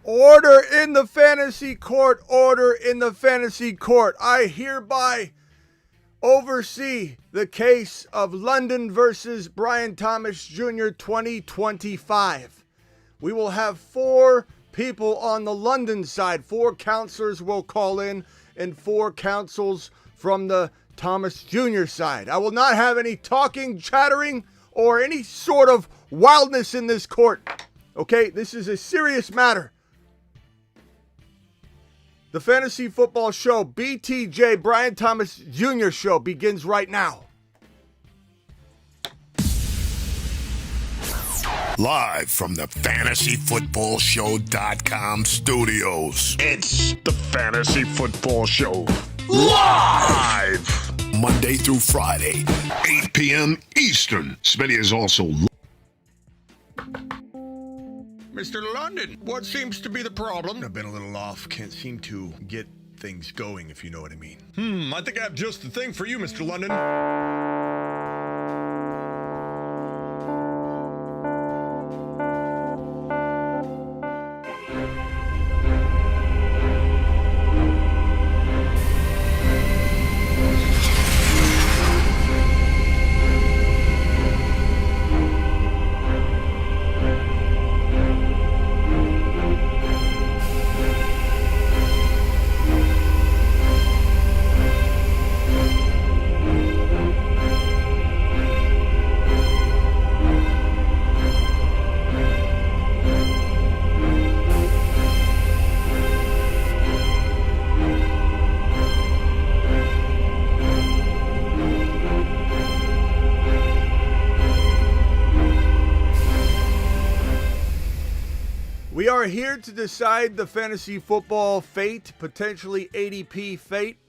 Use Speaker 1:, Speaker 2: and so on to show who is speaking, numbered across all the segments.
Speaker 1: Order in the fantasy court. Order in the fantasy court. I hereby oversee the case of London versus Brian Thomas Jr. 2025. We will have 4 people on the London side. 4 counselors will call in and 4 counsels from the Thomas Jr. side. I will not have any talking, chattering, or any sort of wildness in this court. Okay, this is a serious matter. The Fantasy Football Show, BTJ, Brian Thomas Jr. Show, begins right now.
Speaker 2: Live from the FantasyFootballShow.com studios.
Speaker 3: It's the Fantasy Football Show. Live!
Speaker 2: Monday through Friday,
Speaker 3: 8 p.m. Eastern. Smitty is also...
Speaker 1: Mr. London, what seems to be the problem? I've been a little off. Can't seem to get things going, if you know what I mean.
Speaker 4: I think I have just the thing for you, Mr. London.
Speaker 1: We are here to decide the fantasy football fate, potentially ADP fate.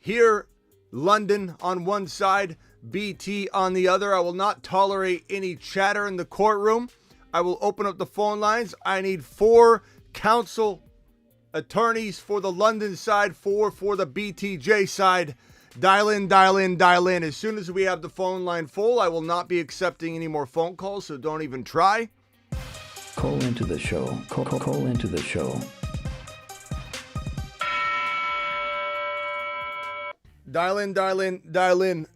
Speaker 1: Here, London on one side, BT on the other. I will not tolerate any chatter in the courtroom. I will open up the phone lines. I need 4 counsel attorneys for the London side, 4 for the BTJ side. Dial in, dial in, dial in. As soon as we have the phone line full, I will not be accepting any more phone calls, so don't even try.
Speaker 5: Call into the show. Call into the show.
Speaker 1: Dial in, dial in, dial in.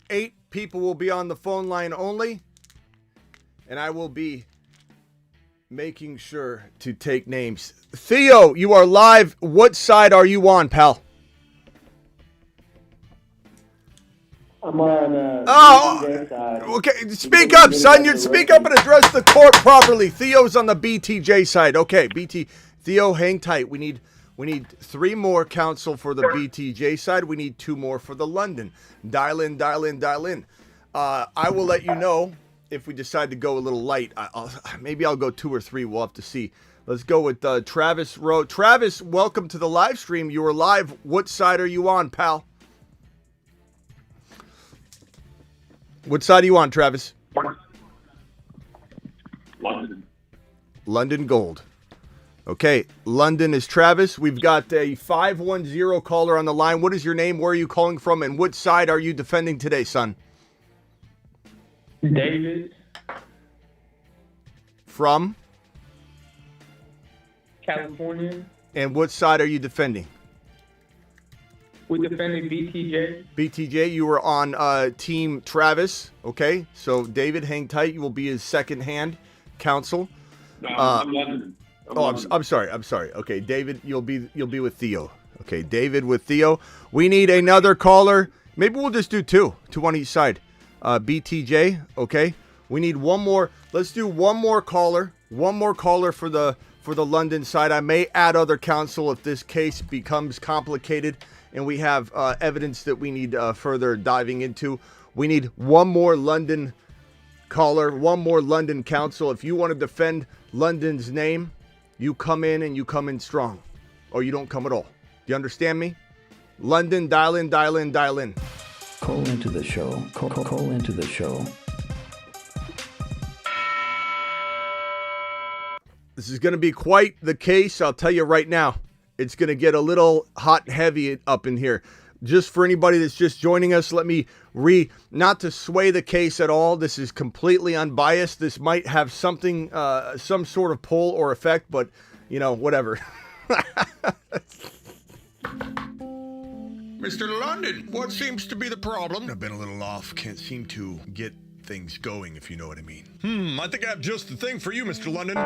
Speaker 1: 8 people will be on the phone line only. And I will be making sure to take names. Theo, you are live. What side are you on, pal?
Speaker 6: I'm on
Speaker 1: side. Okay, speak up, son. You speak up and address the court properly. Theo's on the BTJ side. Okay, Theo, hang tight. We need 3 more counsel for the BTJ side. We need 2 more for the London. Dial in, dial in, dial in. I will let you know if we decide to go a little light. Maybe I'll go 2 or 3. We'll have to see. Let's go with Travis Rowe. Travis, welcome to the live stream. You are live. What side are you on, pal? What side are you on, Travis?
Speaker 6: London.
Speaker 1: London Gold. Okay, London is Travis. We've got a 510 caller on the line. What is your name? Where are you calling from? And what side are you defending today, son?
Speaker 6: David.
Speaker 1: From?
Speaker 6: California.
Speaker 1: And what side are you defending?
Speaker 6: We're defending BTJ.
Speaker 1: BTJ, you were on Team Travis. Okay, so David, hang tight. You will be his second hand counsel.
Speaker 6: No, I'm London.
Speaker 1: I'm sorry. Okay, David, you'll be with Theo. Okay, David with Theo. We need another caller. Maybe we'll just do 2 on each side. BTJ. Okay, we need 1 more. Let's do 1 more caller. 1 more caller for the London side. I may add other counsel if this case becomes complicated and we have evidence that we need further diving into. We need 1 more London caller, 1 more London counsel. If you want to defend London's name, you come in and you come in strong, or you don't come at all. Do you understand me? London, dial in, dial in, dial in.
Speaker 5: Call into the show. Call into the show.
Speaker 1: This is going to be quite the case, I'll tell you right now. It's going to get a little hot and heavy up in here. Just for anybody that's just joining us, let me not to sway the case at all. This is completely unbiased. This might have something, some sort of pull or effect, but you know, whatever.
Speaker 4: Mr. London, what seems to be the problem? I've been a little off. Can't seem to get things going, if you know what I mean. I think I have just the thing for you, Mr. London.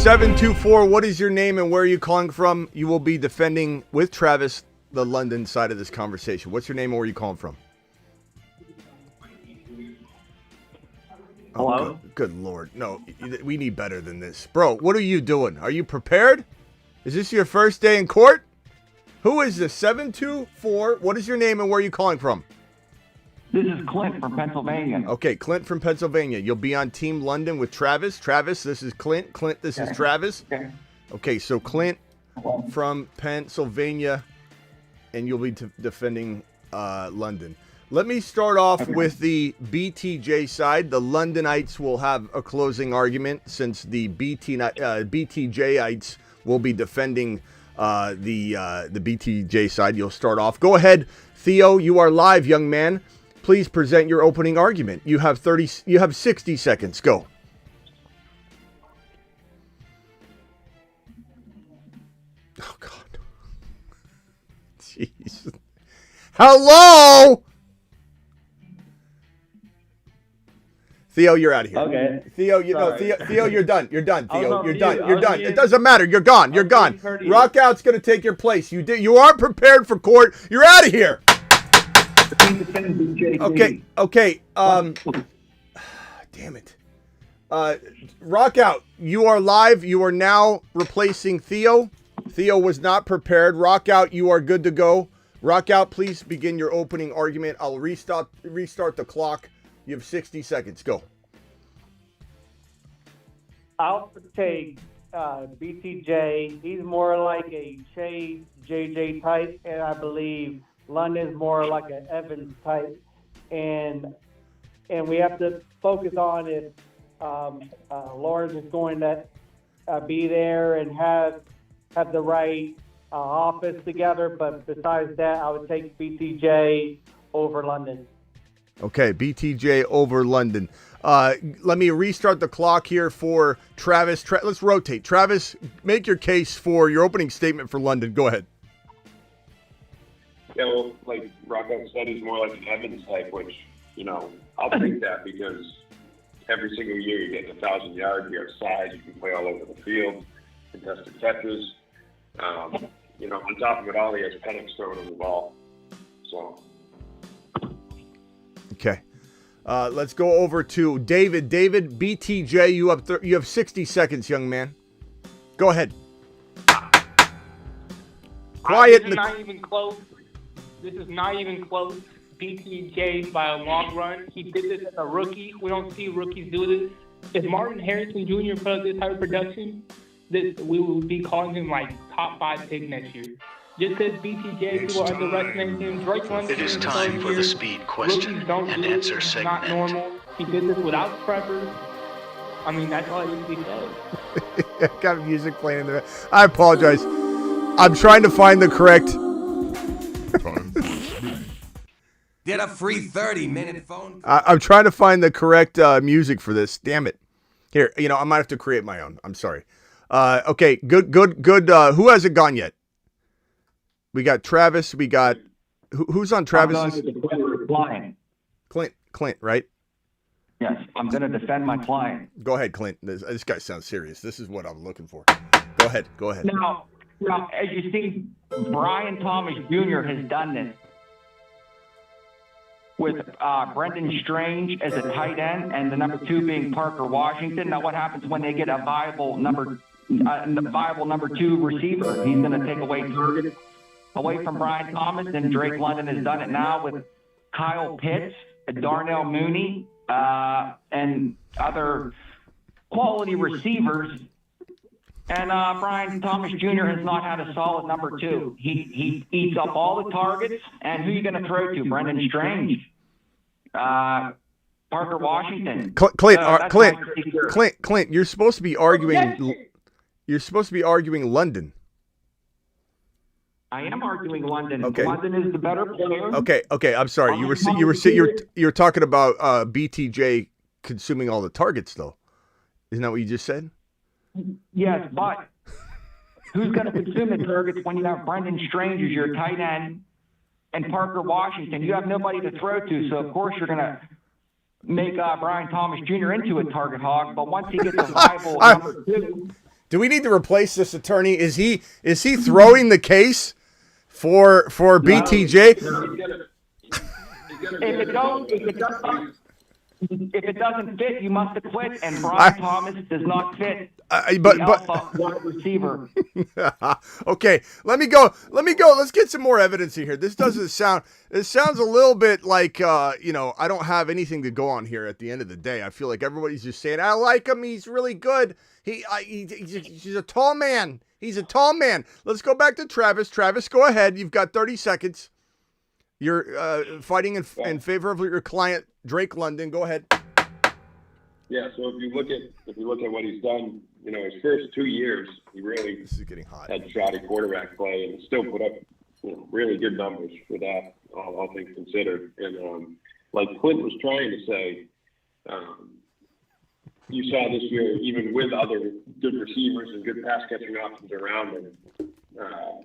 Speaker 1: 724, what is your name and where are you calling from? You will be defending with Travis the London side of this conversation. What's your name and where are you calling from?
Speaker 6: Hello?
Speaker 1: Good Lord. No, we need better than this. Bro, what are you doing? Are you prepared? Is this your first day in court? Who is this? 724, what is your name and where are you calling from?
Speaker 7: This is Clint from Pennsylvania.
Speaker 1: Okay, Clint from Pennsylvania. You'll be on Team London with Travis. Travis, this is Clint. Clint, this is Travis.
Speaker 7: Okay.
Speaker 1: Okay, so Clint from Pennsylvania, and you'll be defending London. Let me start off with the BTJ side. The Londonites will have a closing argument since the BTJites will be defending the BTJ side. You'll start off. Go ahead, Theo. You are live, young man. Please present your opening argument. You have 60 seconds. Go. Oh God. Jeez. Hello. Theo, you're out of here.
Speaker 6: Okay.
Speaker 1: Theo,
Speaker 6: Sorry.
Speaker 1: Theo, you're done. You're done.
Speaker 6: I was
Speaker 1: Theo,
Speaker 6: on
Speaker 1: you're
Speaker 6: mute.
Speaker 1: done.
Speaker 6: I
Speaker 1: You're
Speaker 6: was
Speaker 1: done.
Speaker 6: being-
Speaker 1: It doesn't matter. You're gone. You're gone.
Speaker 6: being courteous.
Speaker 1: Rockout's gonna take your place. You aren't prepared for court. You're out of here. Okay. Damn it. Rockout, you are live. You are now replacing Theo. Theo was not prepared. Rockout, you are good to go. Rockout, please begin your opening argument. I'll restart the clock. You have 60 seconds. Go.
Speaker 8: I'll take BTJ. He's more like a Chase JJ type, and I believe London's more like an Evans type. And we have to focus on if Lawrence is going to be there and have the right office together. But besides that, I would take BTJ over London.
Speaker 1: Okay, BTJ over London. Let me restart the clock here for Travis. Let's rotate. Travis, make your case for your opening statement for London. Go ahead.
Speaker 6: Yeah, well, like Rocco said, he's more like an Evans type, which, I'll take that because every single year you get 1,000 yards, you have size, you can play all over the field, contested catches. On top of it all, he has Penix throwing him the ball. So.
Speaker 1: Okay. Let's go over to David. David, BTJ, you have 60 seconds, young man. Go ahead. Quiet.
Speaker 9: This is not even close. This is not even close. BTJ by a long run. He did this as a rookie. We don't see rookies do this. If Martin Harrison Jr. put up this type of production, we would be calling him like top 5 pick next year. Just because BTJ, people are underestimating him. Drake London.
Speaker 10: It is time for the speed question and answer
Speaker 9: It's
Speaker 10: segment.
Speaker 9: not normal. He did this without preppers. I mean, that's all I need to be said.
Speaker 1: I got music playing in the back. I apologize. I'm trying to find the correct.
Speaker 11: Get a free 30-minute phone.
Speaker 1: I'm trying to find the correct music for this. Damn it. Here, I might have to create my own. I'm sorry. Okay, good. Who hasn't gone yet? We got Travis. We got who's on Travis's? Clint, right?
Speaker 7: Yes, I'm going to defend my client.
Speaker 1: Go ahead, Clint. This guy sounds serious. This is what I'm looking for. Go ahead.
Speaker 7: Now, as you see, Brian Thomas Jr. has done this with Brendan Strange as a tight end and the number 2 being Parker Washington. Now, what happens when they get a viable number a viable number 2 receiver. He's going to take away targets away from Brian Thomas, and Drake London has done it now with Kyle Pitts, Darnell Mooney, and other quality receivers. And Brian Thomas Jr. has not had a solid number 2. He eats up all the targets. And who are you going to throw to? Brendan Strange, Parker Washington.
Speaker 1: Clint, you're supposed to be arguing. You're supposed to be arguing London.
Speaker 7: I am arguing London.
Speaker 1: Okay.
Speaker 7: London is the better player.
Speaker 1: Okay. I'm sorry. You were talking about BTJ consuming all the targets, though. Isn't that what you just said?
Speaker 7: Yes, but who's going to consume the targets when you have Brendan Strange as your tight end and Parker Washington? You have nobody to throw to, so of course you're going to make Brian Thomas Jr. into a target hog. But once he gets a viable number 2,
Speaker 1: do we need to replace this attorney? Is he throwing the case for BTJ?
Speaker 7: If it doesn't fit, you must acquit, and Brian Thomas does not fit
Speaker 1: but
Speaker 7: wide receiver.
Speaker 1: Okay, let me go. Let's get some more evidence in here. This doesn't sound. It sounds a little bit like I don't have anything to go on here. At the end of the day, I feel like everybody's just saying, "I like him. He's really good. He's a tall man. He's a tall man." Let's go back to Travis. Travis, go ahead. You've got 30 seconds. You're fighting in favor of your client, Drake London. Go ahead.
Speaker 6: Yeah. So if you look at what he's done, his first 2 years, he really had shoddy quarterback play and still put up really good numbers for that, all things considered. And like Clint was trying to say, you saw this year, even with other good receivers and good pass catching options around him,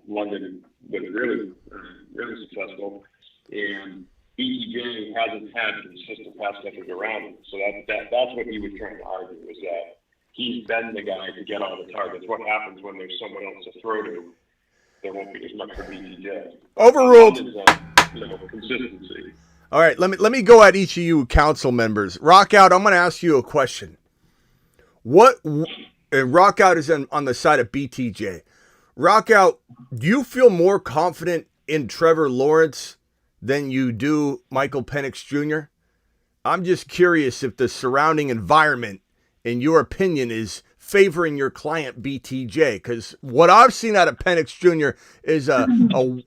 Speaker 6: London was really successful. And BTJ hasn't had consistent pass catchers around him. So that's what he was trying to argue, was that he's been the guy to get all the targets. What happens when there's someone else to throw to? There won't be as much for BTJ.
Speaker 1: Overruled.
Speaker 6: Consistency.
Speaker 1: All right, let me go at each of you council members. Rockout, I'm going to ask you a question. Rockout is on the side of BTJ. Rockout, do you feel more confident in Trevor Lawrence than you do Michael Penix Jr.? I'm just curious if the surrounding environment, in your opinion, is favoring your client BTJ, because what I've seen out of Penix Jr. is a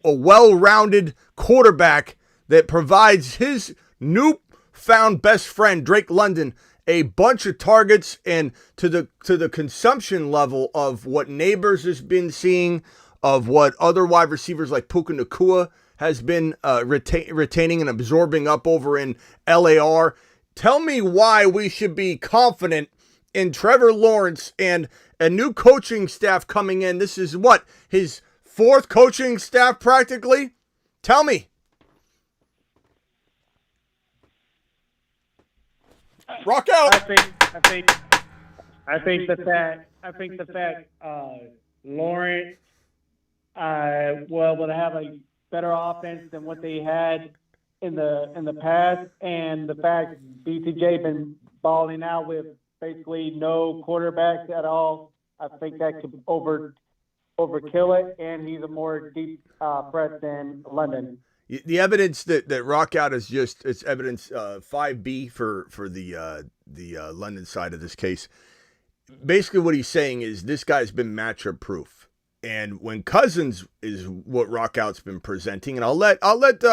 Speaker 1: well-rounded quarterback that provides his newfound best friend Drake London a bunch of targets, and to the consumption level of what Neighbors has been seeing, of what other wide receivers like Puka Nacua has been retaining and absorbing up over in LAR. Tell me why we should be confident in Trevor Lawrence and a new coaching staff coming in. This is what, his 4th coaching staff practically? Tell me. Rock out.
Speaker 8: I think the fact Lawrence will have a better offense than what they had in the past, and the fact BTJ been balling out with basically no quarterbacks at all, I think that could overkill it, and he's a more deep threat than London.
Speaker 1: The evidence that Rockout is it's evidence 5B for the London side of this case. Basically, what he's saying is this guy's been matchup proof. And when Cousins is what Rockout's been presenting, and I'll let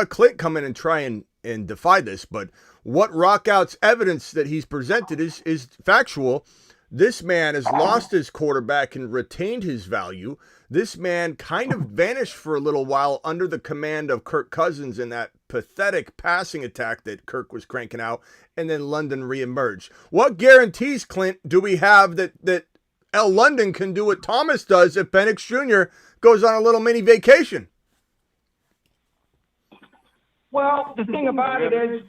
Speaker 1: Clint come in and try and defy this, but what Rockout's evidence that he's presented is factual. This man has lost his quarterback and retained his value. This man kind of vanished for a little while under the command of Kirk Cousins in that pathetic passing attack that Kirk was cranking out, and then London reemerged. What guarantees, Clint, do we have that L. London can do what Thomas does if Penix Jr. goes on a little mini vacation?
Speaker 7: Well, the thing about it is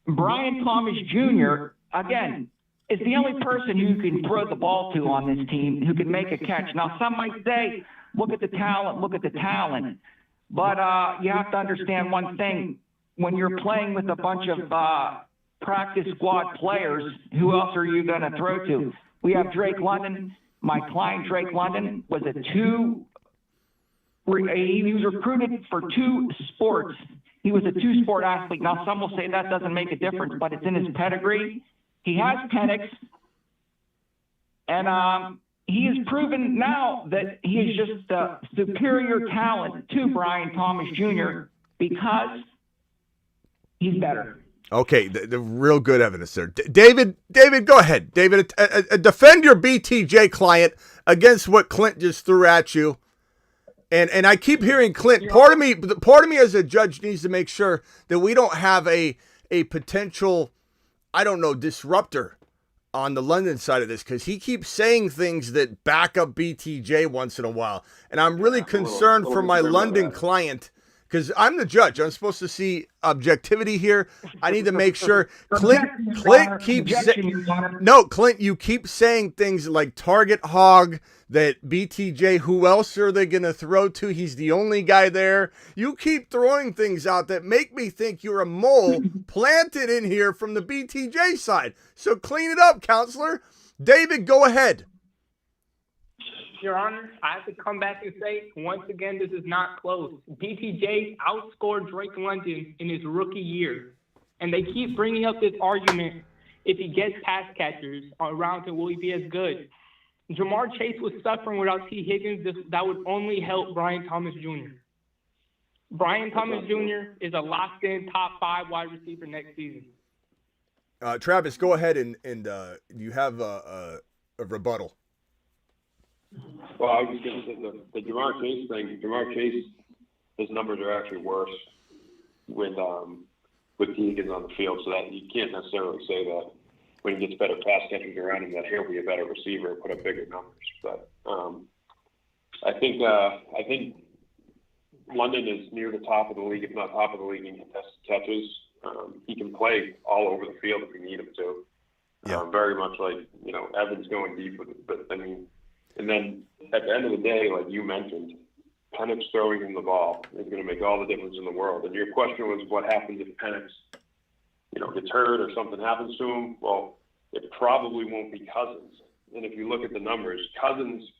Speaker 7: Brian Thomas Jr., again, is the only person who can throw the ball to on this team, who can make a catch. Now, some might say, look at the talent. But you have to understand one thing. When you're playing with a bunch of practice squad players, who else are you going to throw to? We have Drake London, My client, Drake London, was he was recruited for 2 sports. He was a 2-sport athlete. Now, some will say that doesn't make a difference, but it's in his pedigree. He has Penix, and he has proven now that he is just a superior talent to Brian Thomas Jr. because he's better.
Speaker 1: Okay, the real good evidence there. David, go ahead. David, defend your BTJ client against what Clint just threw at you. And I keep hearing Clint. Part of me as a judge needs to make sure that we don't have a potential, I don't know, disruptor on the London side of this, because he keeps saying things that back up BTJ once in a while. And I'm really concerned for my London client, because I'm the judge. I'm supposed to see objectivity here. I need to make sure. Clint keeps saying, no, Clint, you keep saying things like target hog, that BTJ, who else are they going to throw to? He's the only guy there. You keep throwing things out that make me think you're a mole planted in here from the BTJ side. So clean it up, counselor. David, go ahead.
Speaker 9: Your Honor, I have to come back and say, once again, this is not close. BTJ outscored Drake London in his rookie year. And they keep bringing up this argument, if he gets pass catchers around him, will he be as good? Jamar Chase was suffering without T. Higgins. That would only help Brian Thomas Jr. Brian Thomas Jr. is a locked-in top 5 wide receiver next season.
Speaker 1: Travis, go ahead and you have a rebuttal.
Speaker 6: Well, I was going to say the Jamar Chase thing. Jamar Chase, his numbers are actually worse with T. Higgins on the field, so that you can't necessarily say that when he gets better pass catchers around him, that he'll be a better receiver and put up bigger numbers. But I think London is near the top of the league, if not top of the league in contested catches. He can play all over the field if we need him to. Very much like, Evans going deep with it. But, I mean, and then at the end of the day, like you mentioned, Penix throwing him the ball is going to make all the difference in the world. And your question was, what happens if Penix gets hurt or something happens to him? Well, it probably won't be Cousins. And if you look at the numbers, Cousins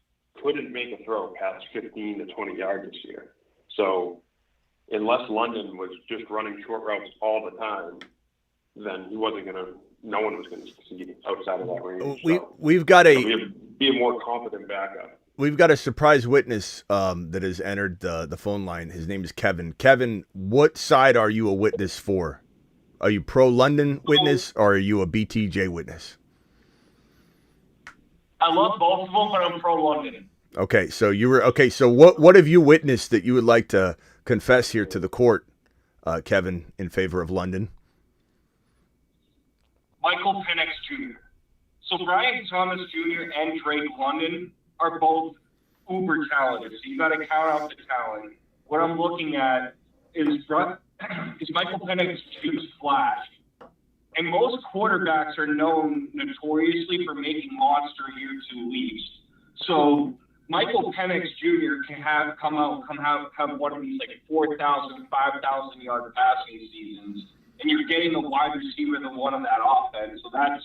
Speaker 6: couldn't make a throw past 15 to 20 yards this year. So unless London was just running short routes all the time, then no one was going to succeed outside of that range.
Speaker 1: We've got
Speaker 6: be a more confident backup.
Speaker 1: We've got a surprise witness that has entered the phone line. His name is Kevin. Kevin, what side are you a witness for? Are you pro-London witness or are you a BTJ witness?
Speaker 12: I love both of them, but I'm pro-London.
Speaker 1: Okay, so so what have you witnessed that you would like to confess here to the court, Kevin, in favor of London?
Speaker 12: Michael Penix Jr. So Brian Thomas Jr. and Drake London are both uber talented, so you got to count out the talent. What I'm looking at is Michael Penix Jr.'s flash. And most quarterbacks are known notoriously for making monster year 2 leaps. So Michael Penix Jr. can have one of these like 4,000, 5,000 yard passing seasons, and you're getting the wide receiver, the one on that offense. So that's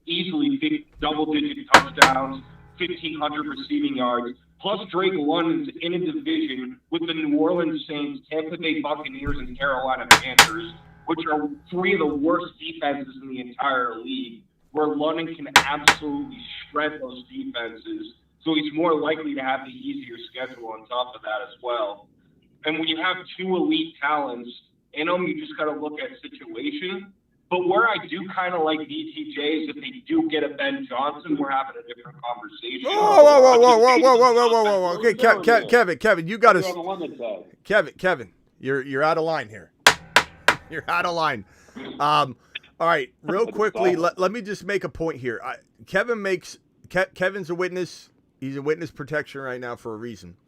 Speaker 12: easily double-digit touchdowns, 1,500 receiving yards. Plus Drake London's in a division with the New Orleans Saints, Tampa Bay Buccaneers, and Carolina Panthers, which are 3 of the worst defenses in the entire league, where London can absolutely shred those defenses. So he's more likely to have the easier schedule on top of that as well. And when you have 2 elite talents in them, you just got to look at situation. But where I do kind of like BTJ is if they do get a Ben Johnson, we're having a different conversation.
Speaker 1: Whoa. Okay, Kevin, you got to. Kevin, you're out of line here. You're out of line. All right, real quickly, let me just make a point here. Kevin's a witness. He's a witness protection right now for a reason,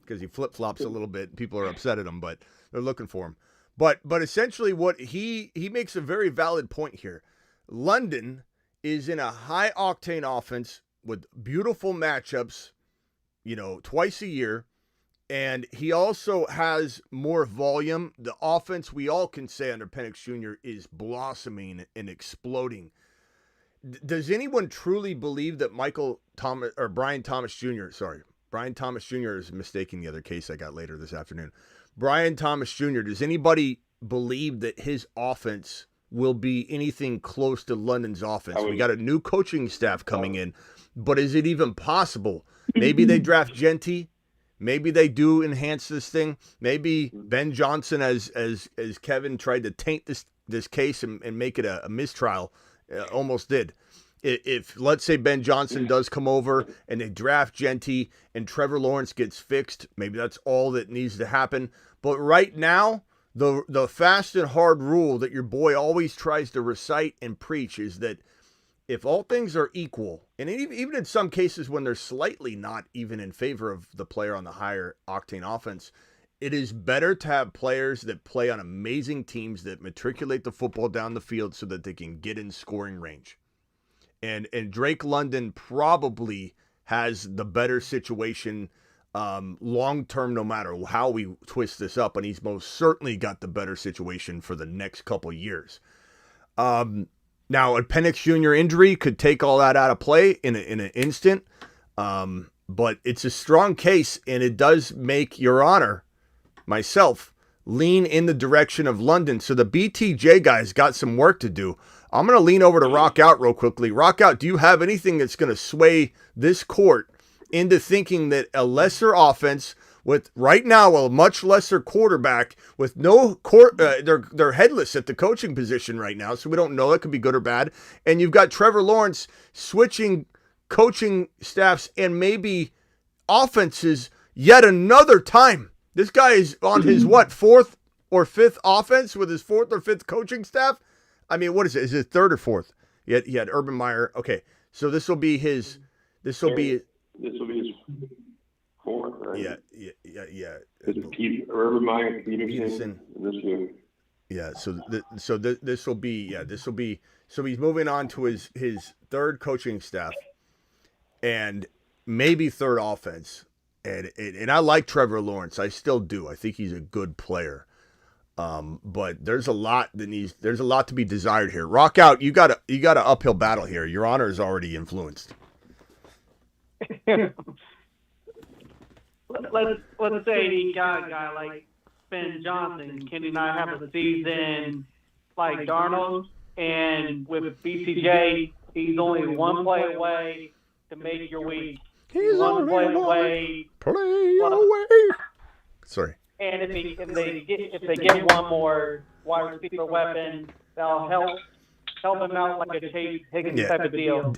Speaker 1: because he flip-flops a little bit. People are upset at him, but they're looking for him. But essentially what he makes a very valid point here. London is in a high-octane offense with beautiful matchups, twice a year. And he also has more volume. The offense, we all can say under Penix Jr. is blossoming and exploding. does anyone truly believe that Brian Thomas Jr. Brian Thomas Jr. is mistaking the other case I got later this afternoon. Brian Thomas Jr., does anybody believe that his offense will be anything close to London's offense? We got a new coaching staff coming in, but is it even possible? Maybe they draft Genty. Maybe they do enhance this thing. Maybe Ben Johnson, as Kevin tried to taint this case and make it a mistrial, almost did. If let's say Ben Johnson does come over and they draft Genty and Trevor Lawrence gets fixed, maybe that's all that needs to happen. But right now, the fast and hard rule that your boy always tries to recite and preach is that if all things are equal, and even in some cases when they're slightly not even in favor of the player on the higher octane offense, it is better to have players that play on amazing teams that matriculate the football down the field so that they can get in scoring range. And Drake London probably has the better situation long-term, no matter how we twist this up, and he's most certainly got the better situation for the next couple years. Now, a Penix Jr. injury could take all that out of play in an instant, but it's a strong case, and it does make Your Honor, myself, lean in the direction of London. So the BTJ guys got some work to do. I'm going to lean over to Rock Out real quickly. Rock Out, do you have anything that's going to sway this court into thinking that a lesser offense with right now a much lesser quarterback with no they're headless at the coaching position right now, so we don't know, it could be good or bad, and you've got Trevor Lawrence switching coaching staffs and maybe offenses yet another time? This guy is on his fourth or fifth offense with his fourth or fifth coaching staff. I mean, what is it? Is it third or fourth? He had Urban Meyer. Okay, so this will be his
Speaker 6: fourth, right?
Speaker 1: Yeah.
Speaker 6: Urban Meyer, Peterson.
Speaker 1: Yeah. So this will be. So he's moving on to his third coaching staff, and maybe third offense. And I like Trevor Lawrence. I still do. I think he's a good player. But there's a lot to be desired here. Rock Out, you got an uphill battle here. Your Honor is already influenced.
Speaker 8: Let's say he got a guy like Ben Johnson. Can he not have a season like Darnold? And with BTJ, he's only one play away to make your week.
Speaker 1: He's
Speaker 8: one
Speaker 1: only
Speaker 8: play
Speaker 1: one
Speaker 8: away.
Speaker 1: Sorry.
Speaker 8: And if they get one more wide receiver weapon, that'll help him out like a Chase Higgins type of deal.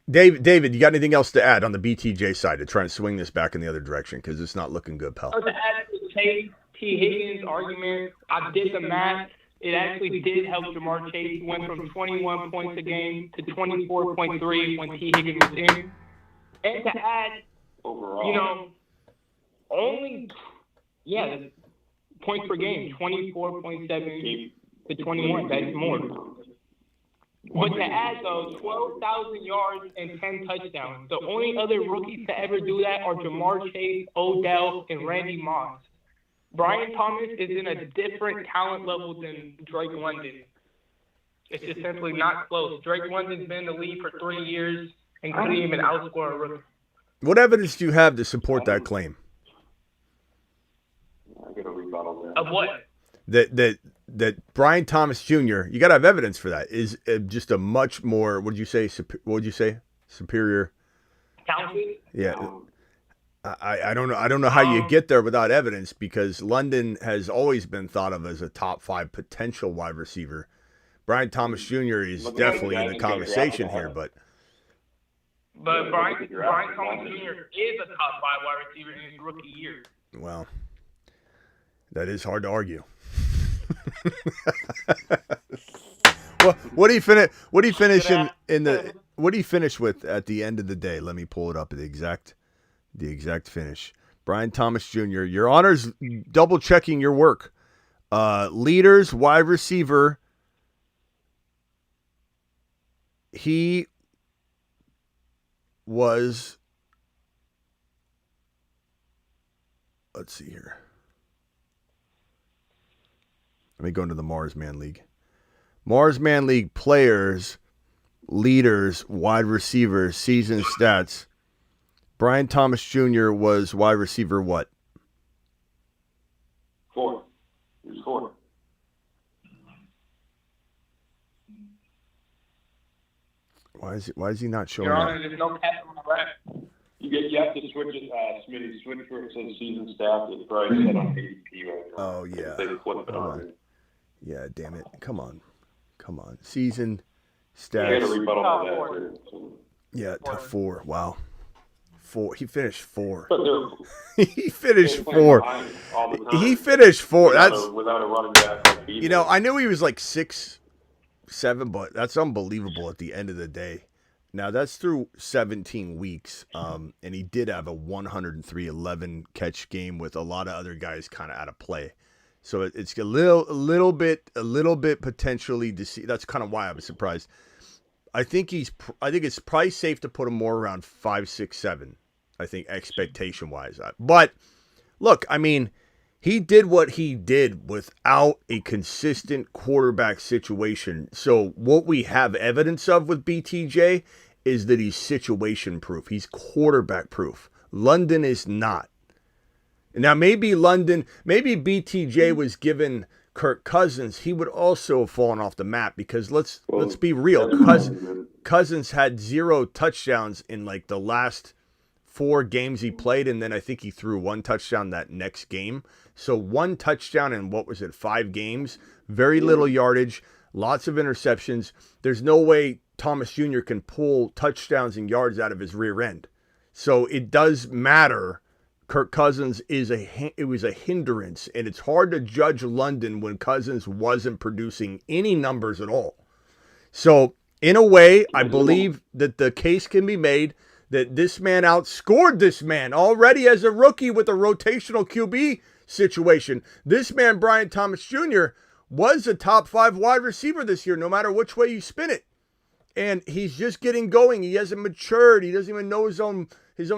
Speaker 1: David, you got anything else to add on the BTJ side to try and swing this back in the other direction? Because it's not looking good, pal.
Speaker 9: To add to the Chase T. Higgins argument, I did the math. It actually did help Jamar Chase. He went from 21 points a game to 24.3 when T. Higgins was in. And to add,
Speaker 6: overall,
Speaker 9: the points per game, 24.7 to 21. That's more. But to add, though, 12,000 yards and 10 touchdowns. The only other rookies to ever do that are Jamar Chase, Odell, and Randy Moss. Brian Thomas is in a different talent level than Drake London. It's just simply not close. Drake London's been in the league for 3 years and couldn't even outscore a rookie.
Speaker 1: What evidence do you have to support that claim?
Speaker 6: I got a rebuttal there.
Speaker 9: Of what?
Speaker 1: That Brian Thomas Jr., you got to have evidence for that, is just a much more, what would you say, superior?
Speaker 9: Talented?
Speaker 1: Yeah. I don't know how you get there without evidence, because London has always been thought of as a top 5 potential wide receiver. Brian Thomas Jr. is definitely in the conversation here, but
Speaker 9: Brian Thomas Jr. is a top 5 wide receiver in his rookie year.
Speaker 1: Well, that is hard to argue. Well, what do you finish? What do you finish What do you finish with at the end of the day? Let me pull it up. The exact finish. Brian Thomas Jr. Your Honor's double checking your work. Leaders, wide receiver. He was. Let's see here. Let me go into the Mars Man League. Mars Man League players. leaders, wide receivers, season stats. Brian Thomas Jr. was wide receiver what?
Speaker 6: 4. He was 4.
Speaker 1: Why is he not showing
Speaker 9: Your
Speaker 1: up?
Speaker 9: Honor, there's no cap on my rep.
Speaker 6: You have to switch it, Smitty. Switch where it says season staff. It's probably set on ADP right now.
Speaker 1: Oh yeah.
Speaker 6: They flip it
Speaker 1: Hold
Speaker 6: on.
Speaker 1: Yeah, damn it. Come on. Season
Speaker 6: He had a
Speaker 1: stats.
Speaker 6: rebuttal on that. So.
Speaker 1: Yeah, to 4. Wow. 4. He finished 4.
Speaker 6: But
Speaker 1: He finished
Speaker 6: they're playing
Speaker 1: 4.
Speaker 6: behind all the time.
Speaker 1: He finished 4.
Speaker 6: Without a running back like Beasley.
Speaker 1: You know, I knew he was like 6'7", but that's unbelievable at the end of the day. Now, that's through 17 weeks, and he did have a 103-11 catch game with a lot of other guys kind of out of play. So it's a little bit potentially deceived. That's kind of why I was surprised. I think it's probably safe to put him more around 5, 6, 7. I think expectation-wise. But look, I mean, he did what he did without a consistent quarterback situation. So what we have evidence of with BTJ is that he's situation-proof. He's quarterback-proof. London is not. Now, maybe BTJ was given Kirk Cousins, he would also have fallen off the map because let's be real. Cousins had 0 touchdowns in like the last 4 games he played, and then I think he threw 1 touchdown that next game. So 1 touchdown in 5 games, very little yardage, lots of interceptions. There's no way Thomas Jr. can pull touchdowns and yards out of his rear end. So it does matter. Kirk Cousins was a hindrance, and it's hard to judge London when Cousins wasn't producing any numbers at all. So in a way, I believe that the case can be made that this man outscored this man already as a rookie with a rotational QB situation. This man, Brian Thomas Jr., was a top 5 wide receiver this year, no matter which way you spin it. And he's just getting going. He hasn't matured. He doesn't even know his own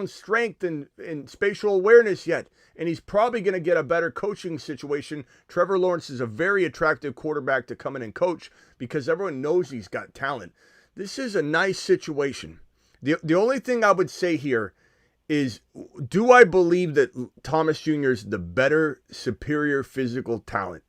Speaker 1: strength and spatial awareness yet. And he's probably going to get a better coaching situation. Trevor Lawrence is a very attractive quarterback to come in and coach because everyone knows he's got talent. This is a nice situation. The only thing I would say here is, do I believe that Thomas Jr. is the better, superior physical talent?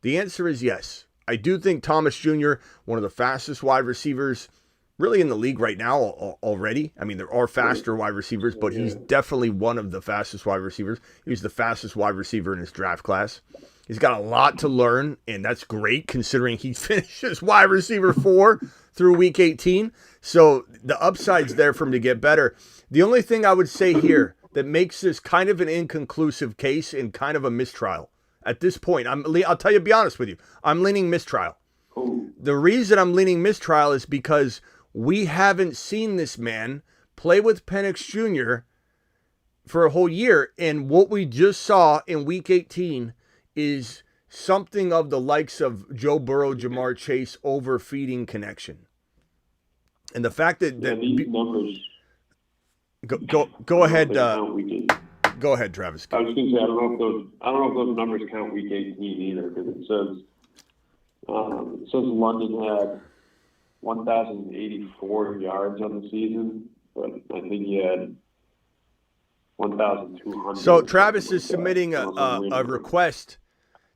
Speaker 1: The answer is yes. I do think Thomas Jr., one of the fastest wide receivers really in the league right now already. I mean, there are faster wide receivers, but he's definitely one of the fastest wide receivers. He was the fastest wide receiver in his draft class. He's got a lot to learn, and that's great considering he finished as wide receiver 4 through week 18. So the upside's there for him to get better. The only thing I would say here that makes this kind of an inconclusive case and kind of a mistrial at this point, I'll tell you, be honest with you, I'm leaning mistrial. The reason I'm leaning mistrial is because we haven't seen this man play with Penix Jr. for a whole year. And what we just saw in week 18 is something of the likes of Joe Burrow, Jamar Chase overfeeding connection. And the fact that
Speaker 6: these numbers.
Speaker 1: Go ahead. Go ahead, Travis.
Speaker 6: I was going to say I don't know if those numbers count week 18 either, because it says London had 1,084 yards on the season, but I think he had 1,200.
Speaker 1: So Travis is submitting a request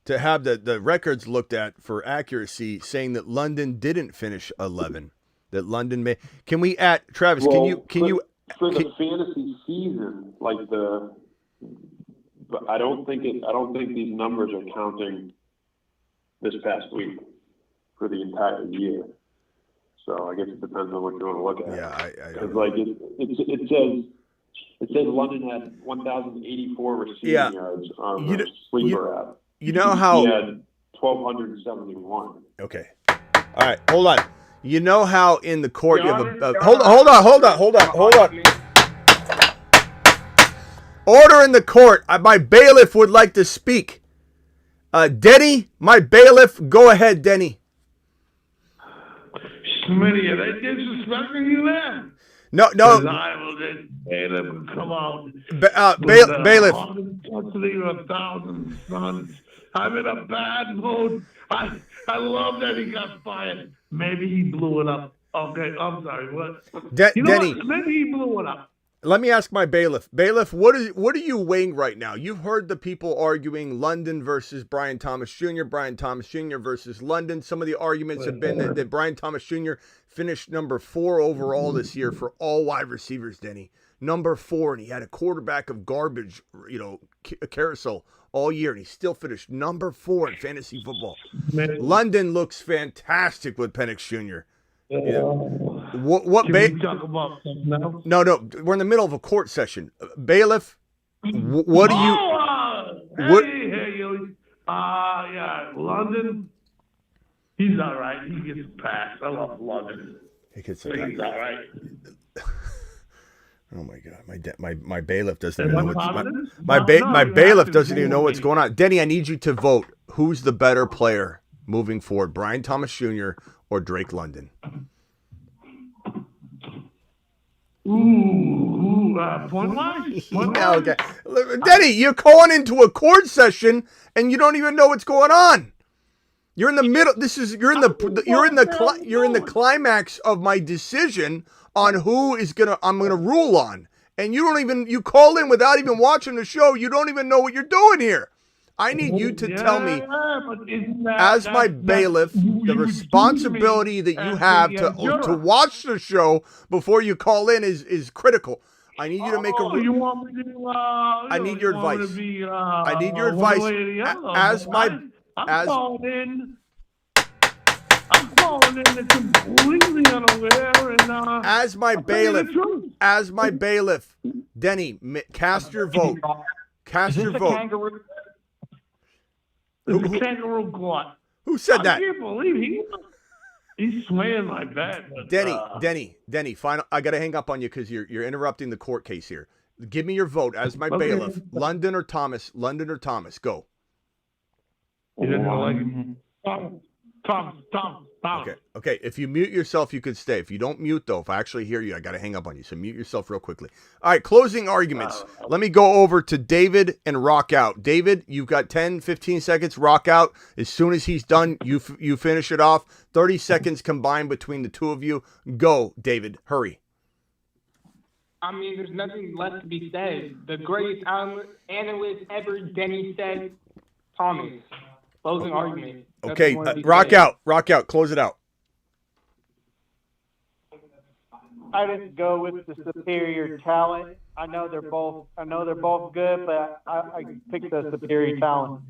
Speaker 1: to have the records looked at for accuracy, saying that London didn't finish 11. That London may. Can we add Travis?
Speaker 6: Well,
Speaker 1: can you
Speaker 6: for the fantasy season, but I don't think these numbers are counting this past week for the entire year. So I guess it depends on what you want to look at.
Speaker 1: Yeah,
Speaker 6: because it says London had 1,084 receiving yards on the sleeper app.
Speaker 1: You know how
Speaker 6: he had 1,271.
Speaker 1: Okay. All right, hold on. You know how in the court you have hold on. Order in the court. My bailiff would like to speak. Denny, my bailiff, go ahead, Denny.
Speaker 13: Smitty, are they disrespecting you then?
Speaker 1: No.
Speaker 13: Bailiff would come out.
Speaker 1: Bailiff.
Speaker 13: Custody of 1,000 sons. I'm in a bad mood. I love that he got fired. Maybe he blew it up Okay, I'm sorry. What?
Speaker 1: Denny,
Speaker 13: what? Maybe he blew it up.
Speaker 1: let me ask my bailiff. Bailiff, what are you weighing right now? You've heard the people arguing London versus Brian Thomas Jr., Brian Thomas Jr. versus London. Some of the arguments have been that Brian Thomas Jr. finished number 4 overall this year for all wide receivers, Denny. Number 4, and he had a quarterback of garbage, a carousel all year, and he still finished number 4 in fantasy football. London looks fantastic with Penix Jr. Yeah. What
Speaker 13: Can we talk about something else?
Speaker 1: No, we're in the middle of a court session. Bailiff, what do you?
Speaker 13: Yeah, London. He's all right. He gets a pass. I love London.
Speaker 1: He's
Speaker 13: all right.
Speaker 1: Oh my God, my bailiff doesn't even know what's my bailiff doesn't even know what's going on. Denny, I need you to vote. Who's the better player moving forward, Brian Thomas Jr. or Drake London?
Speaker 13: Point line?
Speaker 1: Okay. Denny, you're calling into a court session and you don't even know what's going on. You're in the middle. You're in the climax of my decision on who I'm gonna rule on, and you call in without even watching the show. You don't even know what you're doing here. I need you to tell me, as my bailiff, the responsibility that you have to watch the show before you call in is critical. I need you to make a.
Speaker 13: You want me to?
Speaker 1: I need your advice. I need your advice. I'm calling in completely unaware and as my bailiff, Denny, cast your vote. Cast your vote.
Speaker 13: It's a kangaroo glut.
Speaker 1: Who said that?
Speaker 13: I can't believe he's swaying my bet.
Speaker 1: Denny. Final. I got to hang up on you because you're interrupting the court case here. Give me your vote as my bailiff. London or Thomas? London or Thomas? Go.
Speaker 13: Thomas.
Speaker 1: Okay. If you mute yourself, you could stay. If you don't mute, though, if I actually hear you, I got to hang up on you. So mute yourself real quickly. All right, closing arguments. Let me go over to David and Rock Out. David, you've got 10, 15 seconds. Rock Out. As soon as he's done, you finish it off. 30 seconds combined between the two of you. Go, David. Hurry.
Speaker 9: I mean, there's nothing left to be said. The greatest analyst ever, Denny, said Thomas. Closing argument.
Speaker 1: Okay, Rock Out. Close it out.
Speaker 8: I didn't go with the superior talent. I know they're both good, but I picked the superior talent.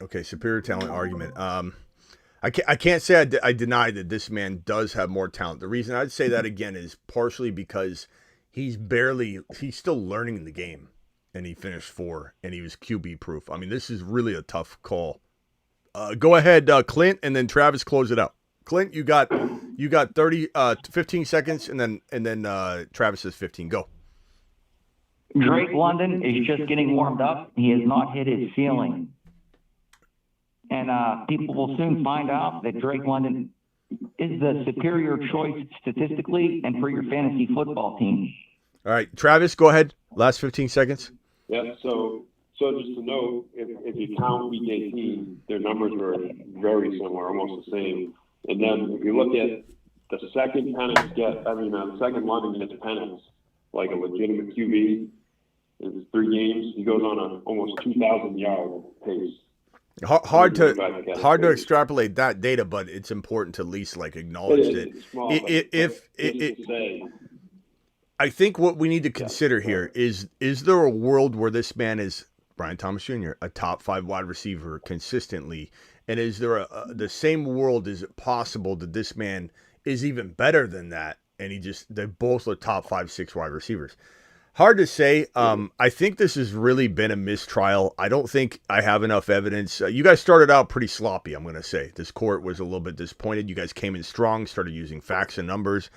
Speaker 1: Okay, superior talent argument. I can't say I deny that this man does have more talent. The reason I'd say that again is partially because he's still learning the game, and he finished 4, and he was QB proof. I mean, this is really a tough call. Go ahead, Clint, and then Travis, close it out. Clint, you got 15 seconds, and then Travis has 15. Go.
Speaker 7: Drake London is just getting warmed up. He has not hit his ceiling. And people will soon find out that Drake London is the superior choice statistically and for your fantasy football team.
Speaker 1: All right, Travis, go ahead. Last 15 seconds.
Speaker 6: Yeah, so just to know, if you count week 18, their numbers were very similar, almost the same. And then if you look at the second London gets Penix, like a legitimate QB, in 3 games, he goes on a almost 2,000-yard pace.
Speaker 1: Hard to extrapolate that data, but it's important to at least acknowledge it. I think what we need to consider here is there a world where this man is Brian Thomas Jr., a top 5 wide receiver consistently, and is there the same world? Is it possible that this man is even better than that, and they both are top 5, 6 wide receivers? Hard to say. I think this has really been a mistrial. I don't think I have enough evidence. You guys started out pretty sloppy, I'm going to say. This court was a little bit disappointed. You guys came in strong, started using facts and numbers.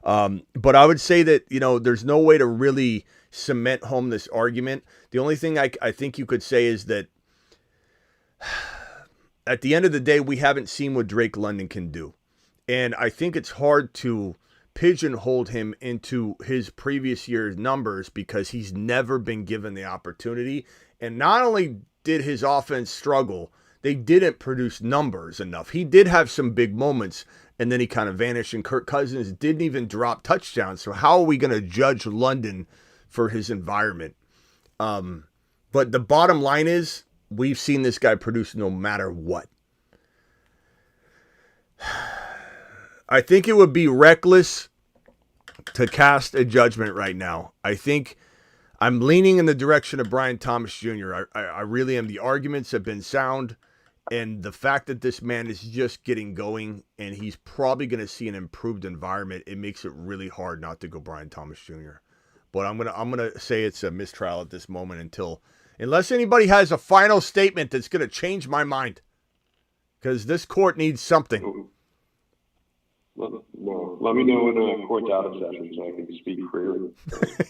Speaker 1: But I would say that, there's no way to really cement home this argument. The only thing I think you could say is that at the end of the day, we haven't seen what Drake London can do. And I think it's hard to pigeonhole him into his previous year's numbers because he's never been given the opportunity. And not only did his offense struggle, they didn't produce numbers enough. He did have some big moments, and then he kind of vanished, and Kirk Cousins didn't even drop touchdowns. So how are we going to judge London for his environment? But the bottom line is, we've seen this guy produce no matter what. I think it would be reckless to cast a judgment right now. I think I'm leaning in the direction of Brian Thomas Jr. I really am. The arguments have been sound, and the fact that this man is just getting going and he's probably going to see an improved environment, it makes it really hard not to go Brian Thomas Jr. But I'm gonna say it's a mistrial at this moment unless anybody has a final statement that's going to change my mind, because this court needs something.
Speaker 6: Well, let me know when court's out of session so I can speak freely.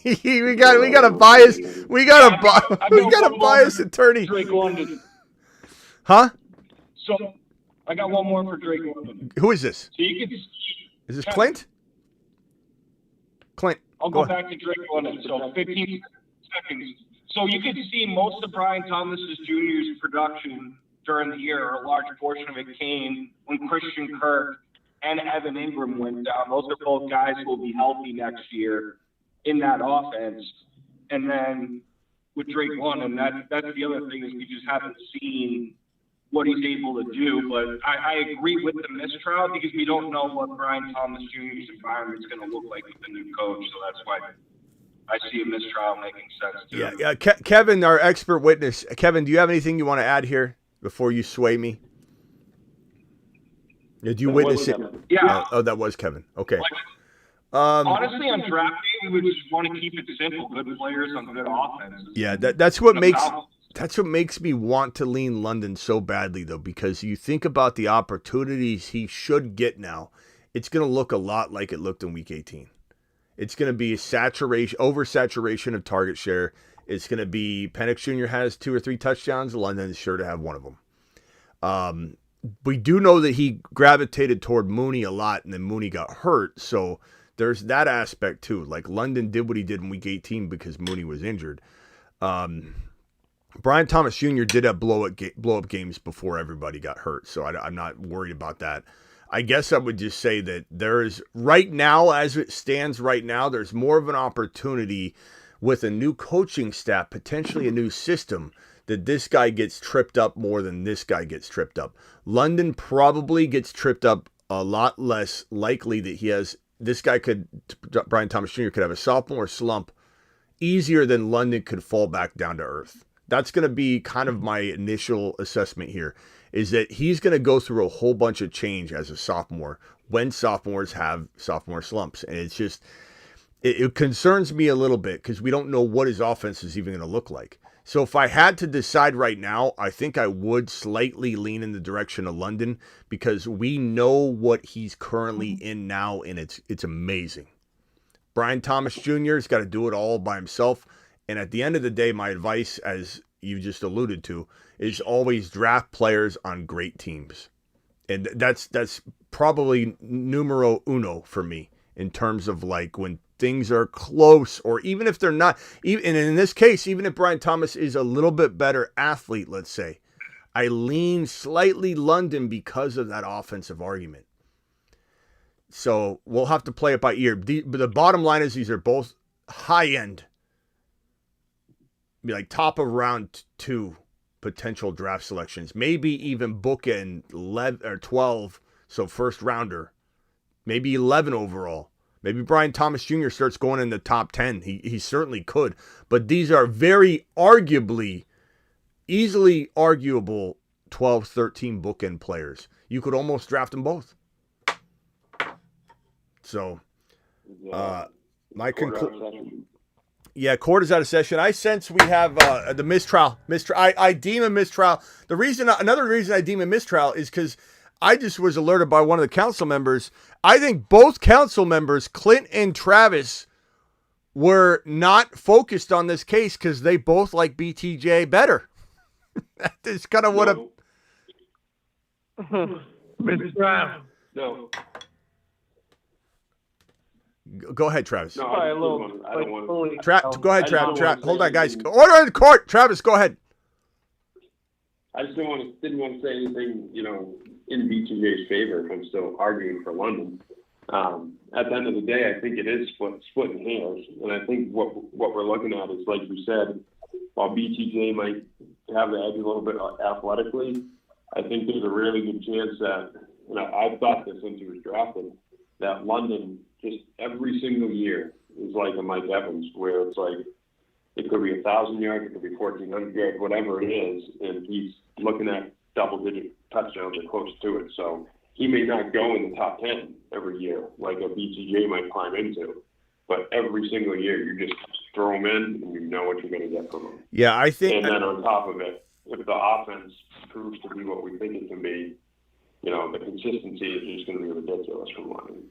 Speaker 1: we got a bias. We got a biased attorney.
Speaker 12: Drake London.
Speaker 1: Huh?
Speaker 12: So I got one more for Drake London.
Speaker 1: Who is this?
Speaker 12: So you can.
Speaker 1: Is this Clint? Clint.
Speaker 12: I'll go back to Drake London. So 15 seconds. So you could see most of Brian Thomas Jr.'s production during the year, or a large portion of it came when Christian Kirk and Evan Ingram went down. Those are both guys who will be healthy next year in that offense. And then with Drake London, that's the other thing, is we just haven't seen what he's able to do. But I agree with the mistrial, because we don't know what Brian Thomas Jr.'s environment is going to look like with the new coach. So that's why I see a mistrial making sense too.
Speaker 1: Yeah. Kevin, our expert witness. Kevin, do you have anything you want to add here before you sway me? Did you witness it?
Speaker 12: Yeah.
Speaker 1: Oh, that was Kevin. Okay.
Speaker 12: Honestly, on draft day, we would just want to keep it simple. Good players on good offenses.
Speaker 1: Yeah, that's what makes me want to lean London so badly, though, because you think about the opportunities he should get now. It's going to look a lot like it looked in Week 18. It's going to be oversaturation of target share. It's going to be Penix Jr. has 2 or 3 touchdowns. London is sure to have one of them. We do know that he gravitated toward Mooney a lot, and then Mooney got hurt. So there's that aspect too. Like, London did what he did in Week 18 because Mooney was injured. Brian Thomas Jr. did have blow-up games before everybody got hurt, so I'm not worried about that. I guess I would just say that there is, right now, as it stands right now, there's more of an opportunity with a new coaching staff, potentially a new system, that this guy gets tripped up more than this guy gets tripped up. London probably gets tripped up a lot less likely that Brian Thomas Jr. could have a sophomore slump easier than London could fall back down to earth. That's going to be kind of my initial assessment here, is that he's going to go through a whole bunch of change as a sophomore when sophomores have sophomore slumps. And it's just, it concerns me a little bit because we don't know what his offense is even going to look like. So if I had to decide right now, I think I would slightly lean in the direction of London, because we know what he's currently in now, and it's amazing. Brian Thomas Jr. has got to do it all by himself. And at the end of the day, my advice, as you just alluded to, is always draft players on great teams. And that's probably numero uno for me in terms of, like, when things are close, or even if they're not, and in this case, even if Brian Thomas is a little bit better athlete, let's say, I lean slightly London because of that offensive argument. So we'll have to play it by ear. But the bottom line is, these are both high-end, be like top of round 2 potential draft selections, maybe even bookend 11 or 12, so first rounder, maybe 11 overall. Maybe Brian Thomas Jr. starts going in the top 10. He certainly could. But these are very easily arguable 12, 13 bookend players. You could almost draft them both. So, my conclusion. Yeah, court is out of session. I sense we have the mistrial. I deem a mistrial. Another reason I deem a mistrial is because I just was alerted by one of the council members. I think both council members, Clint and Travis, were not focused on this case because they both like BTJ better. That is kind of what
Speaker 13: Mr.
Speaker 6: No.
Speaker 1: Go ahead, Travis.
Speaker 6: No, I don't want
Speaker 1: to. Go ahead, Travis. Hold on, guys. Order in the court. Travis, go ahead.
Speaker 6: I just didn't want to say anything, in BTJ's favor if I'm still arguing for London. At the end of the day, I think it is splitting hairs, and I think what we're looking at is, like you said, while BTJ might have the edge a little bit athletically, I think there's a really good chance that, and I've thought this since he was drafted, that London just every single year is like a Mike Evans, where it's like it could be 1,000 yards, it could be 1,400 yards, whatever it is, and he's looking at double-digit touchdowns or close to it. So he may not go in the top 10 every year like a BTJ might climb into, but every single year you just throw him in and you know what you're going to get from him.
Speaker 1: Yeah, I think.
Speaker 6: And then on top of it, if the offense proves to be what we think it can be, the consistency is just going to be ridiculous from London.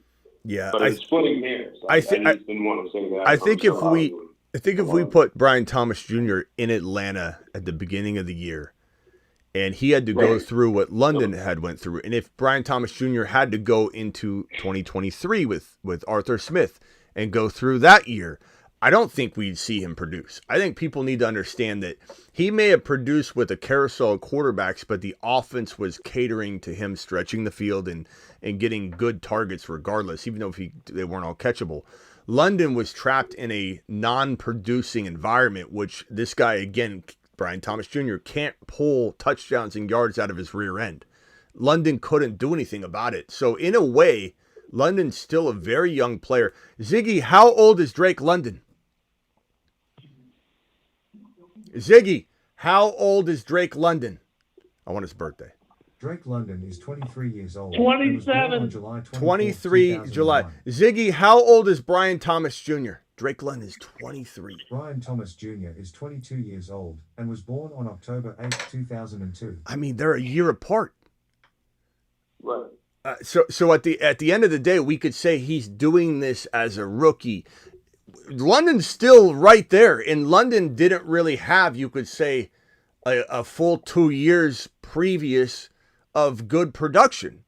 Speaker 1: Yeah,
Speaker 6: but it's splitting hairs.
Speaker 1: I
Speaker 6: just didn't want to say that.
Speaker 1: I think if we put Brian Thomas Jr. in Atlanta at the beginning of the year, and he had to go through what London had went through, and if Brian Thomas Jr. had to go into 2023 with Arthur Smith and go through that year, I don't think we'd see him produce. I think people need to understand that he may have produced with a carousel of quarterbacks, but the offense was catering to him stretching the field and getting good targets regardless, even though they weren't all catchable. London was trapped in a non-producing environment, which this guy, again, Brian Thomas Jr., can't pull touchdowns and yards out of his rear end. London couldn't do anything about it. So in a way, London's still a very young player. Ziggy, how old is Drake London? Ziggy, how old is Drake London? I want his birthday.
Speaker 14: Drake London is 23 years old.
Speaker 13: 27.
Speaker 14: July
Speaker 1: 23 July. Ziggy, how old is Brian Thomas Jr.? Drake London is 23.
Speaker 14: Brian Thomas Jr. is 22 years old and was born on October 8, 2002.
Speaker 1: I mean, they're a year apart.
Speaker 6: Right.
Speaker 1: So at the end of the day, we could say he's doing this as a rookie. London's still right there, and London didn't really have, you could say, a full 2 years previous of good production.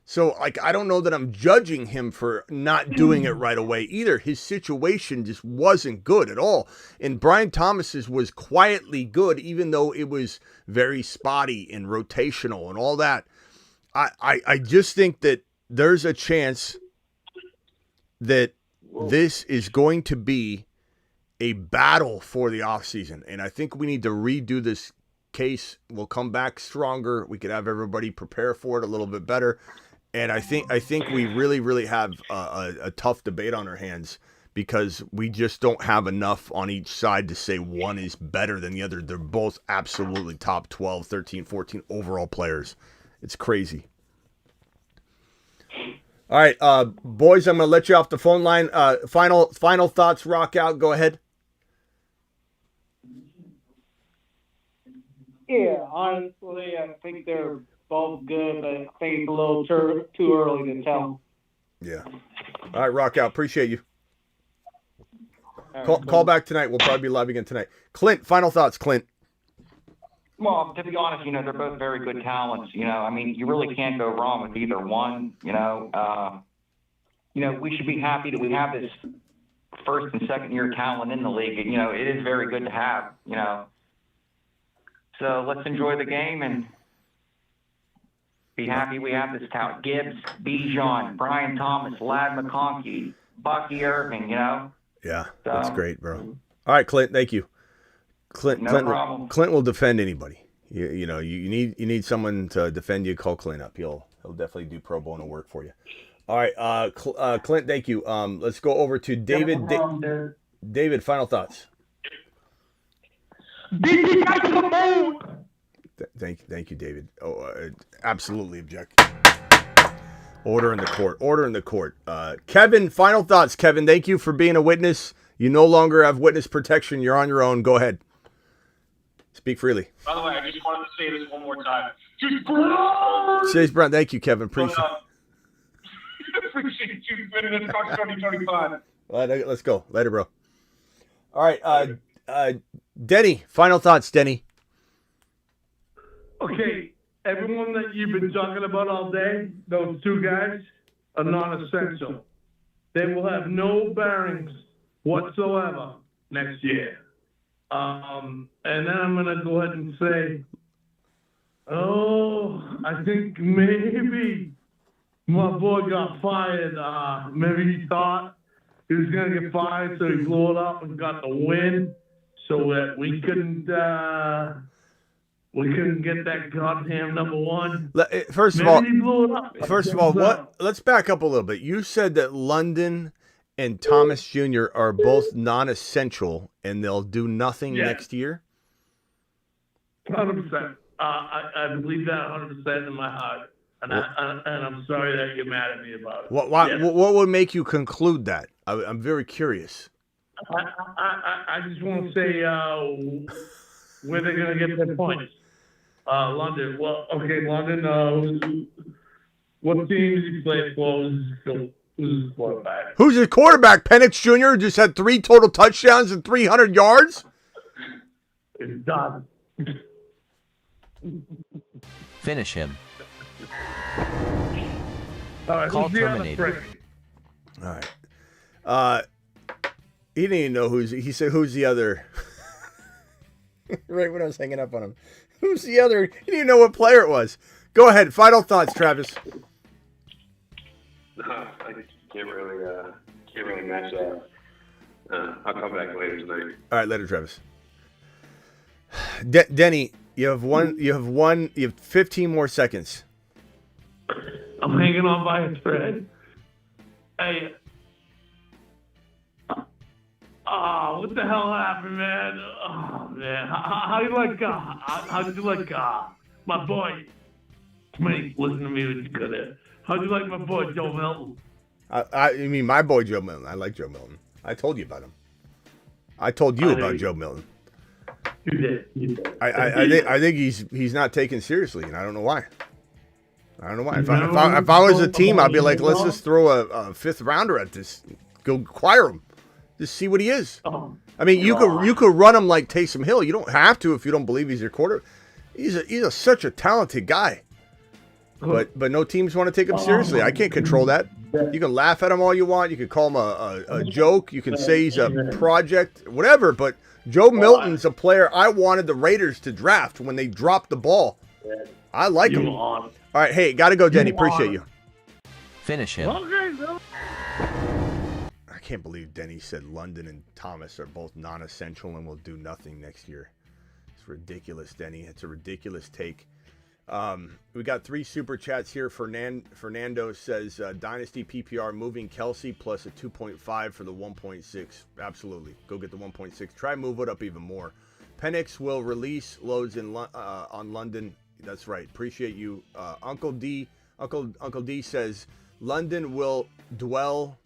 Speaker 1: So, I don't know that I'm judging him for not doing it right away either. His situation just wasn't good at all. And Brian Thomas's was quietly good, even though it was very spotty and rotational and all that. I just think that there's a chance that this is going to be a battle for the offseason. And I think we need to redo this case. We'll come back stronger. We could have everybody prepare for it a little bit better. And I think we really, really have a tough debate on our hands because we just don't have enough on each side to say one is better than the other. They're both absolutely top 12, 13, 14 overall players. It's crazy. All right, boys, I'm going to let you off the phone line. Final thoughts, rock out. Go ahead.
Speaker 8: Yeah, honestly, I think they're both good, but I think it's a little too early to tell.
Speaker 1: Yeah. All right, rock out. Appreciate you. Call back tonight. We'll probably be live again tonight. Clint, final thoughts, Clint.
Speaker 7: Well, to be honest, they're both very good talents. I mean, you really can't go wrong with either one. We should be happy that we have this first and second year talent in the league. It is very good to have. So let's enjoy the game and be happy we have this talent. Gibbs, Bijan, Brian Thomas, Ladd McConkey, Bucky Irving.
Speaker 1: Yeah, that's great, bro. All right, Clint, thank you. Clint will defend anybody. You need someone to defend you. Call Clint up. He'll definitely do pro bono work for you. All right, Clint, thank you. Let's go over to David. David, final thoughts. Thank you, David. Absolutely object. Order in the court. Kevin, final thoughts. Kevin, thank you for being a witness. You no longer have witness protection. You're on your own. Go ahead. Speak freely.
Speaker 12: By the way, I just wanted to say this one more time.
Speaker 1: Chase Brown, thank you, Kevin. Appreciate
Speaker 12: you spending this talk 2025.
Speaker 1: Let's go. Later, bro. All right, Denny, final thoughts, Denny.
Speaker 13: Okay, everyone that you've been talking about all day, those two guys are non-essential. They will have no bearings whatsoever next year. And then I'm going to go ahead and say Oh, I think maybe my boy got fired. Maybe he thought he was going to get fired, so he blew it up and got the win so that we couldn't get that goddamn number one.
Speaker 1: First of
Speaker 13: Maybe
Speaker 1: all,
Speaker 13: he blew it up.
Speaker 1: what? Let's back up a little bit. You said that London and Thomas Jr. are both non-essential, and they'll do nothing next year.
Speaker 13: 100%. I believe that 100% in my heart, and I'm sorry that you're mad at me about it.
Speaker 1: What would make you conclude that? I'm very curious.
Speaker 13: I just want to say where they're going to get their points. London. Well, okay, London. What team does he play for? Who's his quarterback?
Speaker 1: Who's his quarterback? Penix Jr. just had 3 total touchdowns and 300 yards.
Speaker 13: It's done.
Speaker 15: Finish him.
Speaker 13: All right,
Speaker 15: Call
Speaker 13: who's the other
Speaker 15: terminated.
Speaker 13: prick?
Speaker 1: All right. He didn't even know he said, who's the other? Right when I was hanging up on him. Who's the other? He didn't even know what player it was. Go ahead. Final thoughts, Travis.
Speaker 6: I can't really match that. I'll come back later tonight.
Speaker 1: All right, later, Travis. Denny, you have 15 more seconds.
Speaker 13: I'm hanging on by a thread. Hey. Oh, what the hell happened, man? Oh, man. How do you like, how did you like, my boy? Smitty, listen to me what you could have. How do you like my boy, Joe Milton?
Speaker 1: I mean, my boy, Joe Milton. I like Joe Milton. I told you about him. I told you about Joe Milton.
Speaker 13: You did.
Speaker 1: I think he's not taken seriously, and I don't know why. If I was a team, I'd be like, let's just throw a 5th rounder at this. Go acquire him. Just see what he is. I mean, you could run him like Taysom Hill. You don't have to if you don't believe he's your quarterback. He's such a talented guy. But no teams want to take him seriously. I can't control that. You can laugh at him all you want. You can call him a joke. You can say he's a project, whatever. But Joe Milton's a player I wanted the Raiders to draft when they dropped the ball. I like him. All right, hey, got to go, Denny. Appreciate you.
Speaker 15: Finish him.
Speaker 1: I can't believe Denny said London and Thomas are both non-essential and will do nothing next year. It's ridiculous, Denny. It's a ridiculous take. We got 3 super chats here. Fernando says Dynasty PPR moving Kelsey plus a 2.5 for the 1.6. Absolutely. Go get the 1.6. Try move it up even more. Penix will release loads on London. That's right. Appreciate you. Uncle D says London will dwell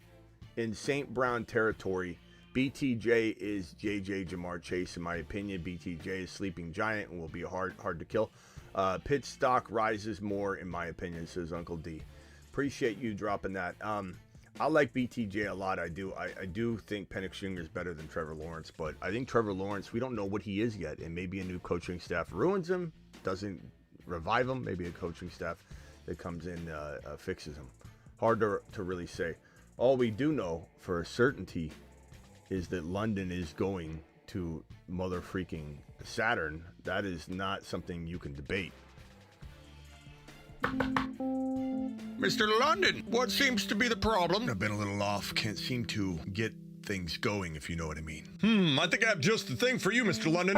Speaker 1: in St. Brown territory. BTJ is JJ Jamar Chase, in my opinion. BTJ is sleeping giant and will be hard to kill. Pit stock rises more, in my opinion, says Uncle D. Appreciate you dropping that. I like BTJ a lot. I do. I do think Penix Jr. is better than Trevor Lawrence, but I think Trevor Lawrence, we don't know what he is yet, and maybe a new coaching staff ruins him, doesn't revive him. Maybe a coaching staff that comes in fixes him. Hard to really say. All we do know for a certainty is that London is going to mother freaking Saturn. That is not something you can debate.
Speaker 4: Mr. London, what seems to be the problem? I've been a little off. Can't seem to get things going, if you know what I mean. I think I have just the thing for you, Mr. London.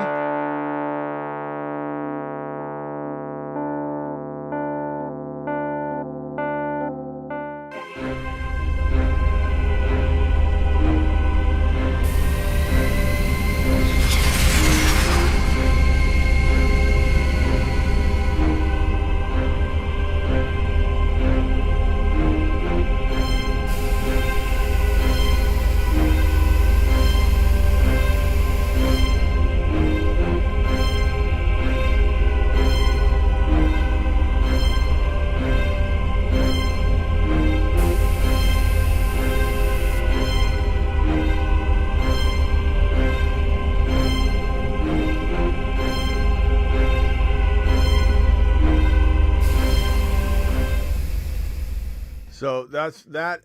Speaker 1: So that's that.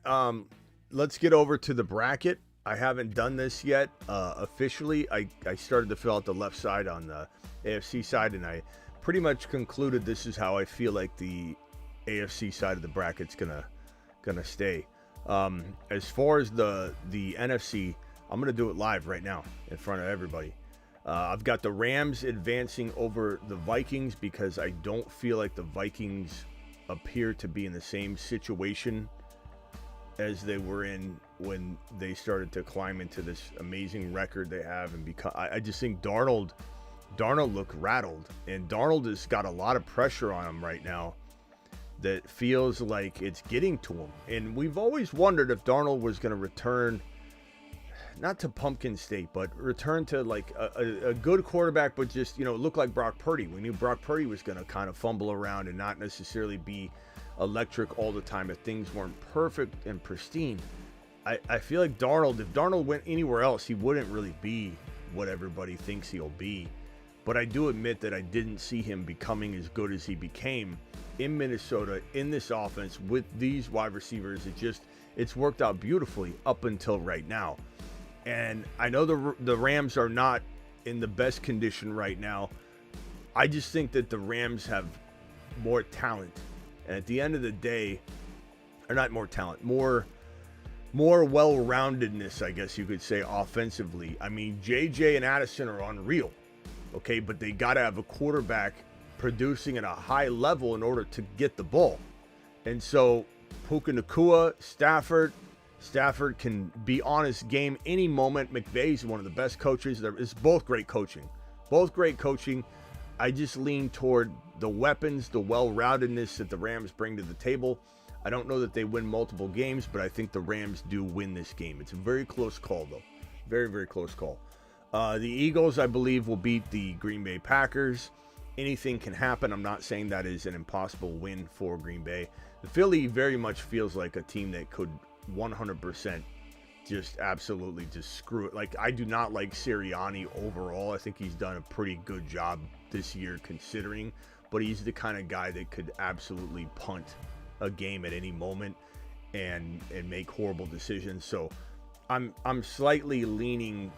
Speaker 1: Let's get over to the bracket. I haven't done this yet officially. I started to fill out the left side on the AFC side, and I pretty much concluded this is how I feel like the AFC side of the bracket's gonna stay. As far as the NFC, I'm gonna do it live right now in front of everybody. I've got the Rams advancing over the Vikings because I don't feel like the Vikings appear to be in the same situation as they were in when they started to climb into this amazing record they have, and I just think Darnold looked rattled, and Darnold has got a lot of pressure on him right now that feels like it's getting to him. And we've always wondered if Darnold was going to return, not to Pumpkin State, but return to like a good quarterback, but just, look like Brock Purdy. We knew Brock Purdy was going to kind of fumble around and not necessarily be electric all the time if things weren't perfect and pristine. I feel like if Darnold went anywhere else, he wouldn't really be what everybody thinks he'll be. But I do admit that I didn't see him becoming as good as he became in Minnesota, in this offense, with these wide receivers. It's worked out beautifully up until right now. And I know the Rams are not in the best condition right now. I just think that the Rams have more talent. And at the end of the day, or not more talent, more well-roundedness, I guess you could say, offensively. I mean, JJ and Addison are unreal, okay? But they got to have a quarterback producing at a high level in order to get the ball. And so Puka Nacua, Stafford can be on his game any moment. McVay's one of the best coaches. It's both great coaching. I just lean toward the weapons, the well-roundedness that the Rams bring to the table. I don't know that they win multiple games, but I think the Rams do win this game. It's a very close call, though. Very, very close call. The Eagles, I believe, will beat the Green Bay Packers. Anything can happen. I'm not saying that is an impossible win for Green Bay. The Philly very much feels like a team that could 100% just absolutely just screw it. Like, I do not like Sirianni overall. I think he's done a pretty good job this year considering, but he's the kind of guy that could absolutely punt a game at any moment and make horrible decisions. So I'm slightly leaning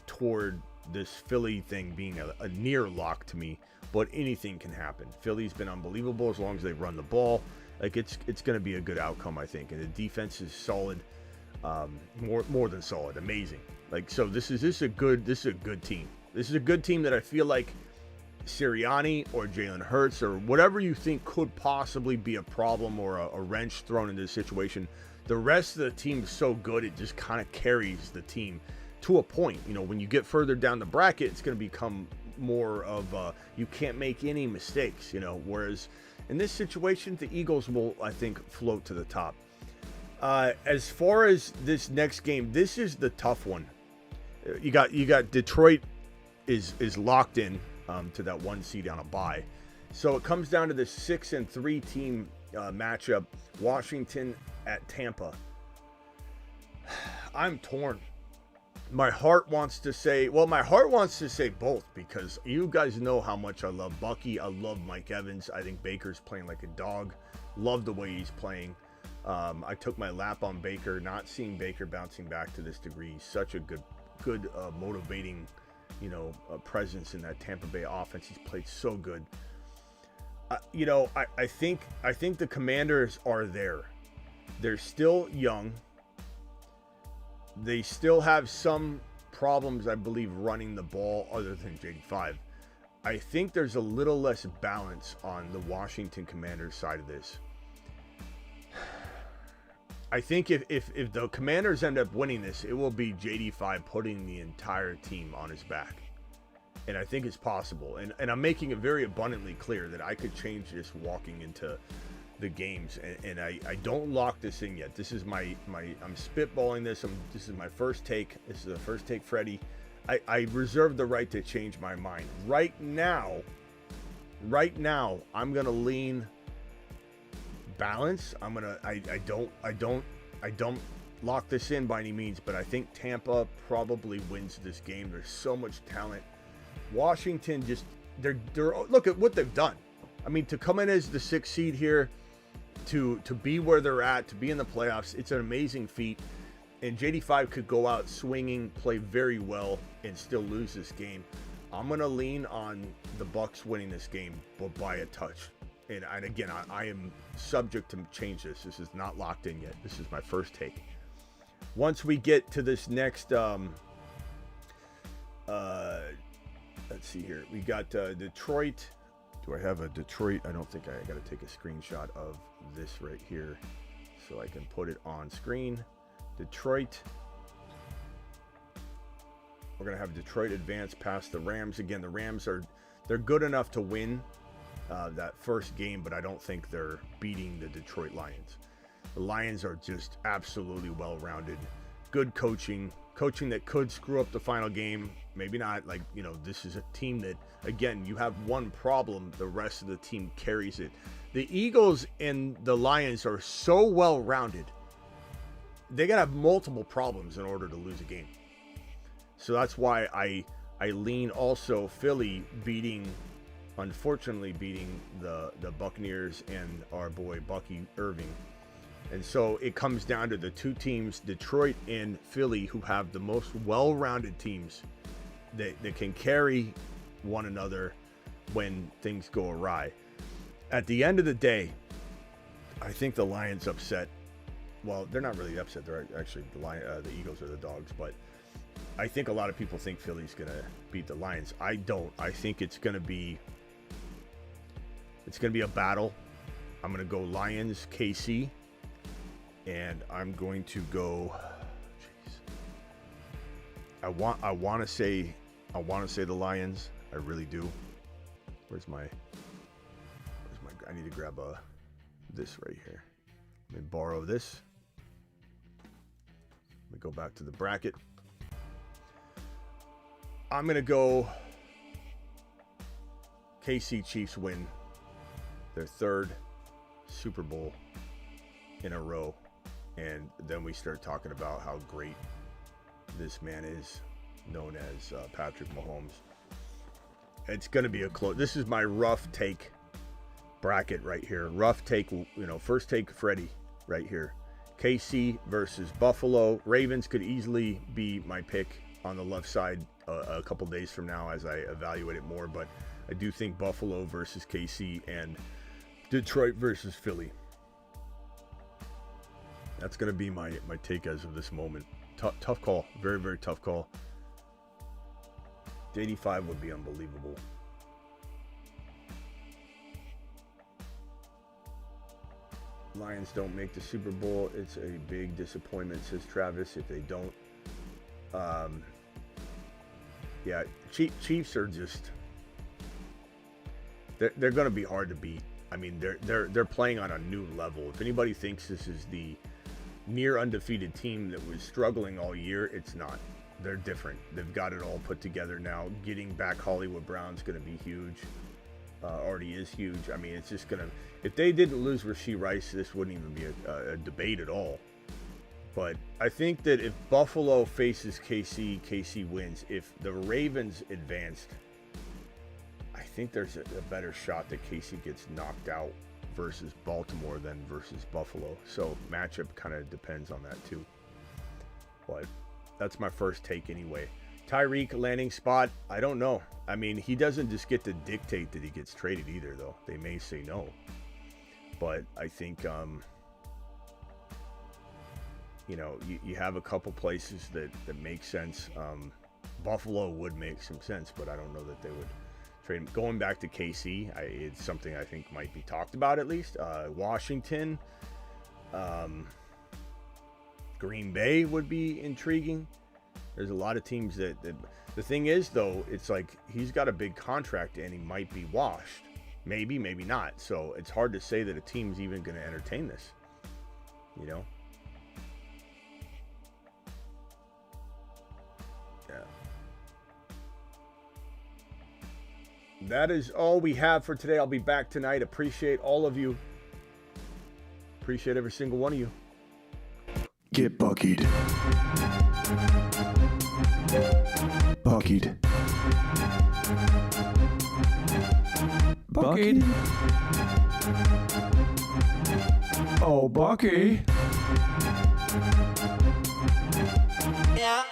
Speaker 1: toward this Philly thing being a near lock to me, but anything can happen. Philly's been unbelievable as long as they run the ball. Like, it's going to be a good outcome, I think. And the defense is solid, more than solid, amazing. Like, so this is a good team. This is a good team that I feel like Sirianni or Jalen Hurts or whatever you think could possibly be a problem or a wrench thrown into the situation, the rest of the team is so good it just kind of carries the team to a point. When you get further down the bracket, it's going to become more of you can't make any mistakes, whereas in this situation the Eagles will, I think, float to the top. As far as this next game, this is the tough one. You got Detroit is locked in to that 1 seed on a bye. So it comes down to the 6-3 team matchup, Washington at Tampa. I'm torn. My heart wants to say both, because you guys know how much I love Bucky. I love Mike Evans. I think Baker's playing like a dog. Love the way he's playing. I took my lap on Baker. Not seeing Baker bouncing back to this degree. Such a good motivating presence in that Tampa Bay offense. He's played so good. I think the Commanders are there. They're still young. They still have some problems, I believe, running the ball other than JD5. I think there's a little less balance on the Washington Commanders side of this. I think if the Commanders end up winning this, it will be JD5 putting the entire team on his back. And I think it's possible. And I'm making it very abundantly clear that I could change this walking into the games. And I don't lock this in yet. This is I'm spitballing this. This is my first take. This is the first take, Freddie. I reserve the right to change my mind. Right now, I'm going to lean balance. I don't lock this in by any means, but I think Tampa probably wins this game. There's so much talent. Washington they're look at what they've done. I mean, to come in as the 6th seed here, to be where they're at, to be in the playoffs, it's an amazing feat. And JD5 could go out swinging, play very well, and still lose this game. I'm going to lean on the Bucks winning this game, but by a touch. And again, I am subject to change this. This is not locked in yet. This is my first take. Once we get to this next, let's see here. We got Detroit. Do I have a Detroit? I don't think I got to take a screenshot of this right here so I can put it on screen. Detroit. We're going to have Detroit advance past the Rams. Again, the Rams they're good enough to win that first game, but I don't think they're beating the Detroit Lions. The Lions are just absolutely well-rounded. Good coaching that could screw up the final game. Maybe not. Like, you know, this is a team that, again, you have one problem, the rest of the team carries it. The Eagles and the Lions are so well-rounded. They got to have multiple problems in order to lose a game. So that's why I lean also Philly unfortunately beating the Buccaneers and our boy Bucky Irving. And so it comes down to the two teams, Detroit and Philly, who have the most well-rounded teams that can carry one another when things go awry. At the end of the day, I think the Lions upset. Well, they're not really upset. They're actually the Eagles are the dogs, but I think a lot of people think Philly's going to beat the Lions. I don't. I think it's going to be a battle. I'm going to go Lions, KC, and I'm going to go. Jeez. I want to say the Lions. I really do. Where's my? I need to grab this right here. Let me borrow this. Let me go back to the bracket. I'm going to go KC Chiefs win their third Super Bowl in a row. And then we start talking about how great this man is, known as Patrick Mahomes. It's going to be a close. This is my rough take bracket right here. Rough take, first take Freddie right here. KC versus Buffalo. Ravens could easily be my pick on the left side a couple days from now as I evaluate it more, but I do think Buffalo versus KC and Detroit versus Philly. That's going to be my take as of this moment. Tough call. Very, very tough call. 85 would be unbelievable. Lions don't make the Super Bowl. It's a big disappointment, says Travis, if they don't. Yeah, Chiefs are just they're going to be hard to beat. I mean, they're playing on a new level. If anybody thinks this is the near undefeated team that was struggling all year, it's not. They're different. They've got it all put together now. Getting back Hollywood Brown's going to be huge. Already is huge. I mean, it's just going to... If they didn't lose Rashee Rice, this wouldn't even be a debate at all. But I think that if Buffalo faces KC wins. If the Ravens advanced, I think there's a better shot that KC gets knocked out versus Baltimore than versus Buffalo. So matchup kind of depends on that too. But that's my first take anyway. Tyreek landing spot, I don't know. I mean, he doesn't just get to dictate that he gets traded either, though. They may say no. But I think, you have a couple places that make sense. Buffalo would make some sense, but I don't know that they would trade him. Going back to KC, it's something I think might be talked about at least. Washington, Green Bay would be intriguing. There's a lot of teams that the thing is, though, it's like he's got a big contract and he might be washed. Maybe, maybe not. So it's hard to say that a team's even going to entertain this. Yeah. That is all we have for today. I'll be back tonight. Appreciate all of you. Appreciate every single one of you.
Speaker 2: Get buckied. Buckied.
Speaker 5: Buckied. Oh, Bucky.
Speaker 11: Yeah.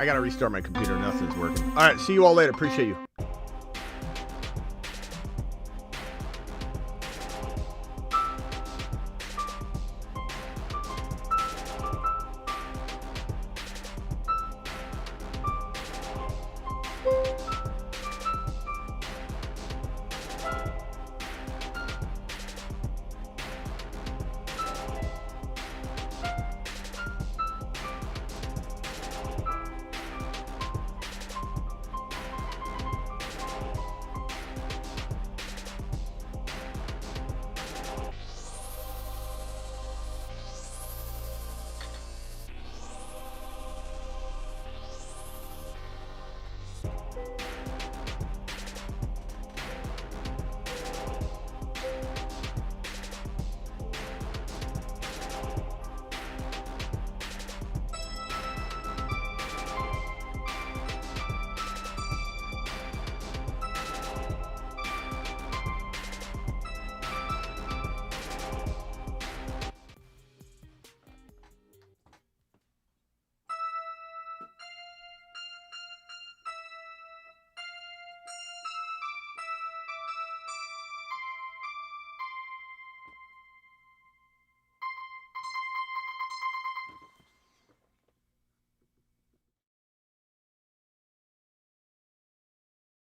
Speaker 1: I gotta restart my computer. Nothing's working. All right, see you all later. Appreciate you.